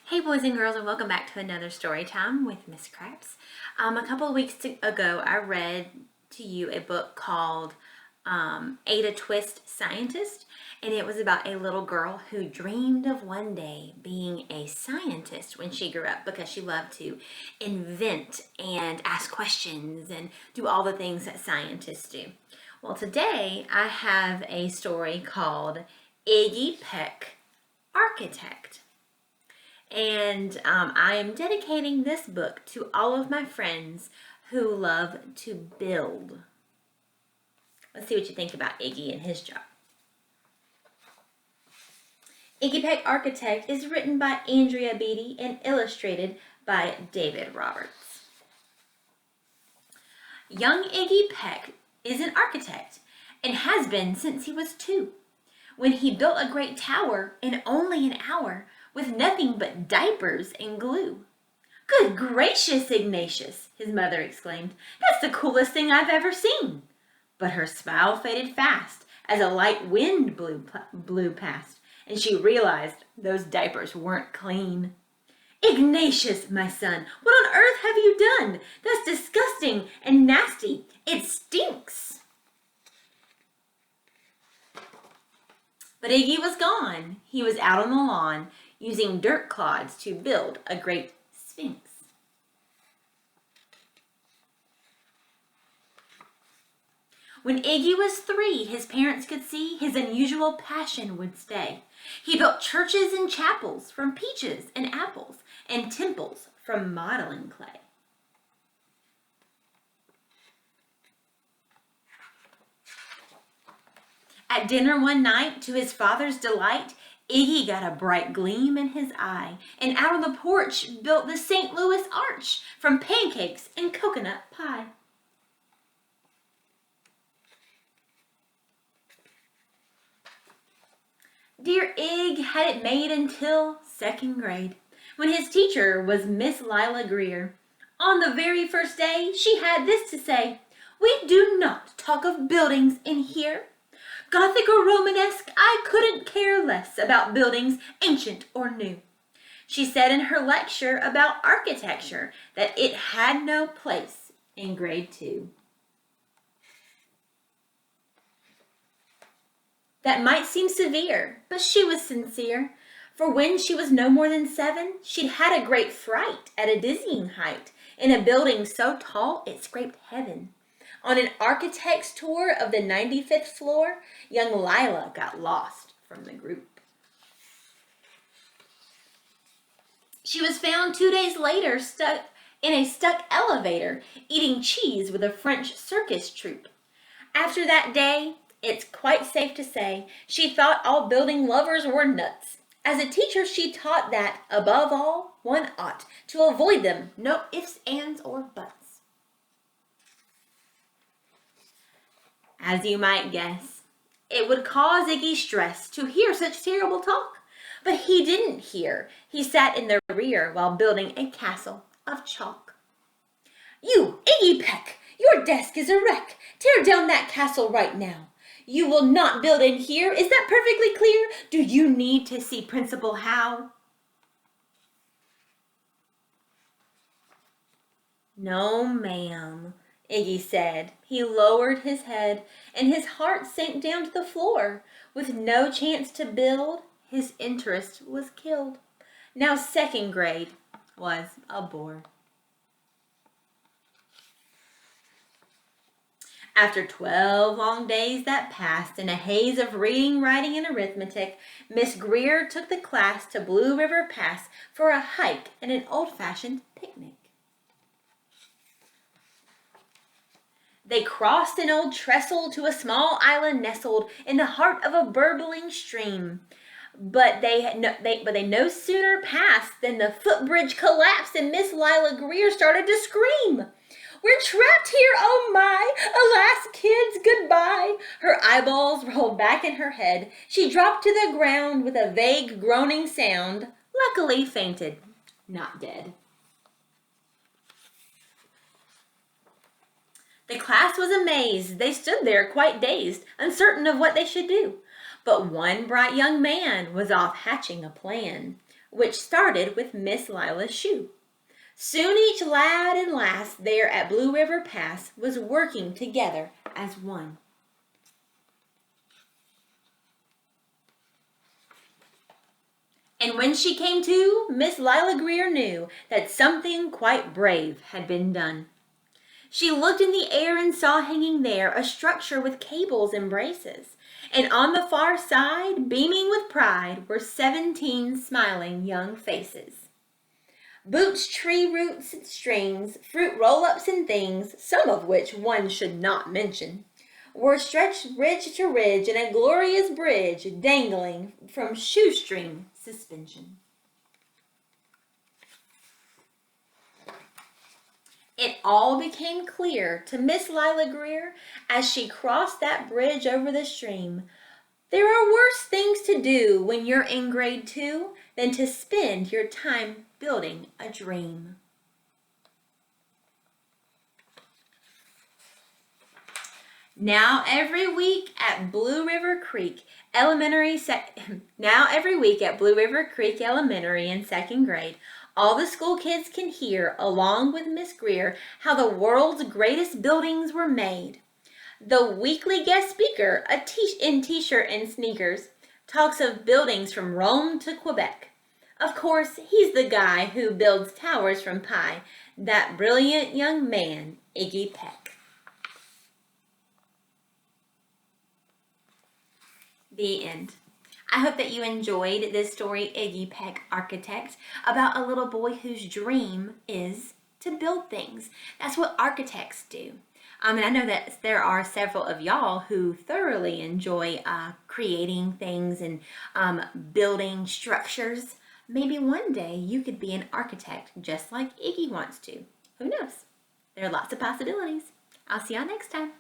Hey boys and girls, and welcome back to another story time with Miss Craps. A couple of weeks ago, I read to you a book called Ada Twist Scientist, and it was about a little girl who dreamed of one day being a scientist when she grew up because she loved to invent and ask questions and do all the things that scientists do. Well, today I have a story called Iggy, Peck, Architect. And I am dedicating this book to all of my friends who love to build. Let's see what you think about Iggy and his job. Iggy Peck Architect is written by Andrea Beaty and illustrated by David Roberts. Young Iggy Peck is an architect and has been since he was 2, when he built a great tower in only an hour with nothing but diapers and glue. "Good gracious, Ignatius," his mother exclaimed. "That's the coolest thing I've ever seen." But her smile faded fast as a light wind blew past, and she realized those diapers weren't clean. "Ignatius, my son, what on earth have you done? That's disgusting and nasty. It stinks." But Iggy was gone. He was out on the lawn, using dirt clods to build a great sphinx. When Iggy was 3, his parents could see his unusual passion would stay. He built churches and chapels from peaches and apples, and temples from modeling clay. At dinner one night, to his father's delight, Iggy got a bright gleam in his eye, and out on the porch built the St. Louis Arch from pancakes and coconut pie. Dear Ig had it made until 2nd grade, when his teacher was Miss Lila Greer. On the very first day, she had this to say: "We do not talk of buildings in here. Gothic or Romanesque, I couldn't care less about buildings ancient or new." She said in her lecture about architecture that it had no place in grade 2. That might seem severe, but she was sincere, for when she was no more than 7, she'd had a great fright at a dizzying height in a building so tall it scraped heaven. On an architect's tour of the 95th floor, young Lila got lost from the group. She was found 2 days later stuck in a stuck elevator, eating cheese with a French circus troupe. After that day, it's quite safe to say, she thought all building lovers were nuts. As a teacher, she taught that, above all, one ought to avoid them, no ifs, ands, or buts. As you might guess, it would cause Iggy stress to hear such terrible talk, but he didn't hear. He sat in the rear while building a castle of chalk. "You, Iggy Peck, your desk is a wreck. Tear down that castle right now. You will not build in here. Is that perfectly clear? Do you need to see Principal Howe?" "No, ma'am," Iggy said. He lowered his head, and his heart sank down to the floor. With no chance to build, his interest was killed. Now 2nd grade was a bore. After 12 long days that passed in a haze of reading, writing, and arithmetic, Miss Greer took the class to Blue River Pass for a hike and an old-fashioned picnic. They crossed an old trestle to a small island nestled in the heart of a burbling stream. But they no sooner passed than the footbridge collapsed and Miss Lila Greer started to scream. "We're trapped here, oh my! Alas, kids, goodbye!" Her eyeballs rolled back in her head. She dropped to the ground with a vague groaning sound, luckily fainted, not dead. The class was amazed. They stood there quite dazed, uncertain of what they should do. But one bright young man was off hatching a plan. which started with Miss Lila's shoe. Soon each lad and lass there at Blue River Pass was working together as one. And when she came to, Miss Lila Greer knew that something quite brave had been done. She looked in the air and saw hanging there a structure with cables and braces, and on the far side, beaming with pride, were 17 smiling young faces. Boots, tree roots, and strings, fruit roll-ups and things, some of which one should not mention, were stretched ridge to ridge in a glorious bridge dangling from shoestring suspension. It all became clear to Miss Lila Greer as she crossed that bridge over the stream. There are worse things to do when you're in grade 2 than to spend your time building a dream. Now every week at Blue River Creek Elementary in 2nd grade, all the school kids can hear, along with Miss Greer, how the world's greatest buildings were made. The weekly guest speaker, in t-shirt and sneakers, talks of buildings from Rome to Quebec. Of course, he's the guy who builds towers from pie, that brilliant young man, Iggy Peck. The end. I hope that you enjoyed this story, Iggy Peck, Architect, about a little boy whose dream is to build things. That's what architects do. And I know that there are several of y'all who thoroughly enjoy creating things and building structures. Maybe one day you could be an architect just like Iggy wants to. Who knows? There are lots of possibilities. I'll see y'all next time.